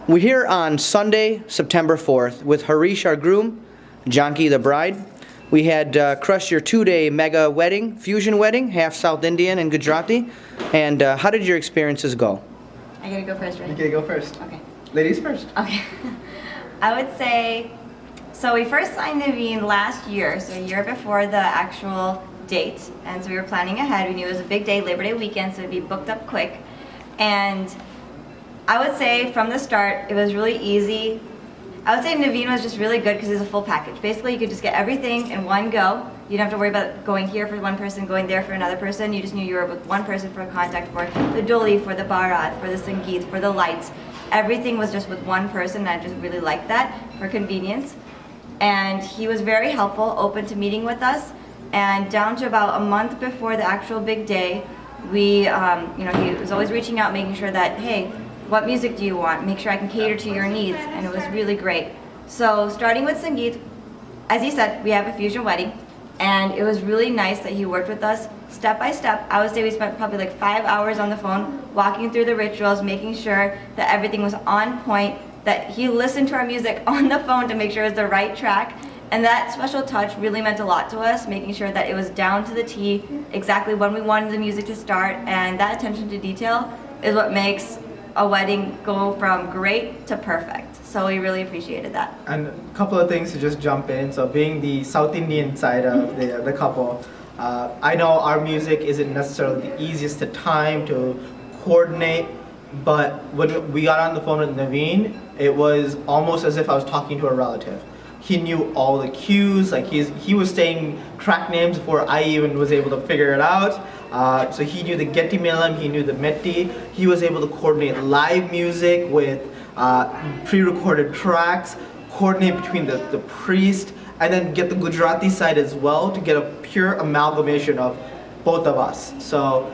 We're here on Sunday, September 4th, with Harish, our groom, Janki, the bride. We had crushed your 2-day mega wedding, fusion wedding, half South Indian and Gujarati. And how did your experiences go? I gotta go first, right? You gotta go first. Okay. Ladies first. Okay. I would say, so we first signed Naveen last year, so a year before the actual date. And so we were planning ahead. We knew it was a big day, Labor Day weekend, so it'd be booked up quick. And I would say from the start, it was really easy. I would say Naveen was just really good because it's a full package. Basically, you could just get everything in one go. You don't have to worry about going here for one person, going there for another person. You just knew you were with one person for a contact for the Dhol, for the Baraat, for the Sangeet, for the lights. Everything was just with one person, and I just really liked that for convenience. And he was very helpful, open to meeting with us. And down to about a month before the actual big day, we, he was always reaching out, making sure that, hey, what music do you want? Make sure I can cater to your needs, and it was really great. So starting with Sangeet, as he said, we have a fusion wedding, and it was really nice that he worked with us step by step. I would say we spent probably like 5 hours on the phone, walking through the rituals, making sure that everything was on point, that he listened to our music on the phone to make sure it was the right track. And that special touch really meant a lot to us, making sure that it was down to the T, exactly when we wanted the music to start, and that attention to detail is what makes a wedding go from great to perfect. So we really appreciated that. And a couple of things to just jump in. So being the South Indian side of the couple, I know our music isn't necessarily the easiest to time, to coordinate, but when we got on the phone with Naveen, it was almost as if I was talking to a relative. He knew all the cues, like he was saying track names before I even was able to figure it out. So he knew the Getty Melam, he knew the Metti. He was able to coordinate live music with pre-recorded tracks, coordinate between the priest, and then get the Gujarati side as well to get a pure amalgamation of both of us. So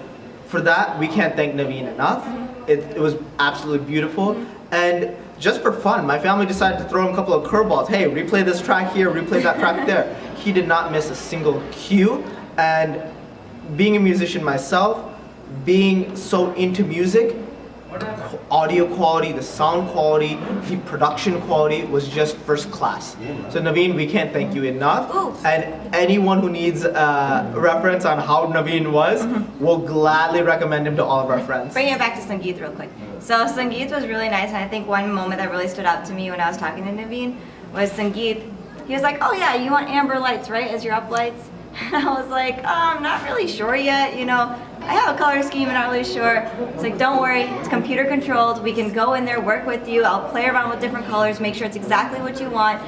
for that, we can't thank Naveen enough. It was absolutely beautiful. And just for fun, my family decided to throw him a couple of curveballs. Hey, replay this track here, replay that track there. He did not miss a single cue. And being a musician myself, being so into music, audio quality, the sound quality, the production quality was just first class. So Naveen, we can't thank you enough. Ooh. And anyone who needs a reference on how Naveen was, will gladly recommend him to all of our friends. Bringing it back to Sangeet real quick. So Sangeet was really nice, and I think one moment that really stood out to me when I was talking to Naveen was Sangeet. He was like, oh yeah, you want amber lights, right, as your up lights? And I was like, oh, I'm not really sure yet, I have a color scheme, I'm not really sure. It's like, don't worry, it's computer controlled. We can go in there, work with you. I'll play around with different colors, make sure it's exactly what you want.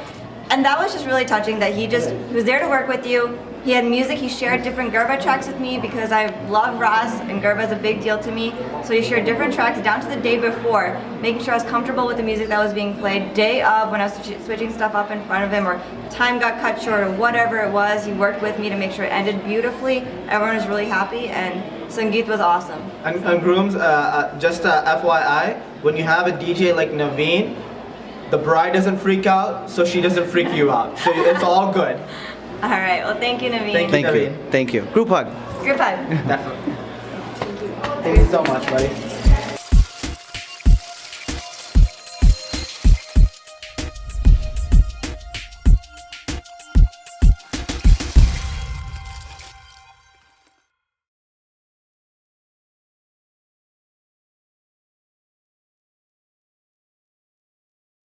And that was just really touching that he was there to work with you. He had music, he shared different Garba tracks with me because I love Ras and Garba is a big deal to me. So he shared different tracks down to the day before, making sure I was comfortable with the music that was being played. Day of, when I was switching stuff up in front of him, or time got cut short, or whatever it was, he worked with me to make sure it ended beautifully. Everyone was really happy, and Sangeet was awesome. And grooms, just FYI, when you have a DJ like Naveen, the bride doesn't freak out, so she doesn't freak you out. So it's all good. All right, well, thank you, Naveen. Thank you. Thank you. Group hug. Group hug. Definitely. Thank you so much, buddy.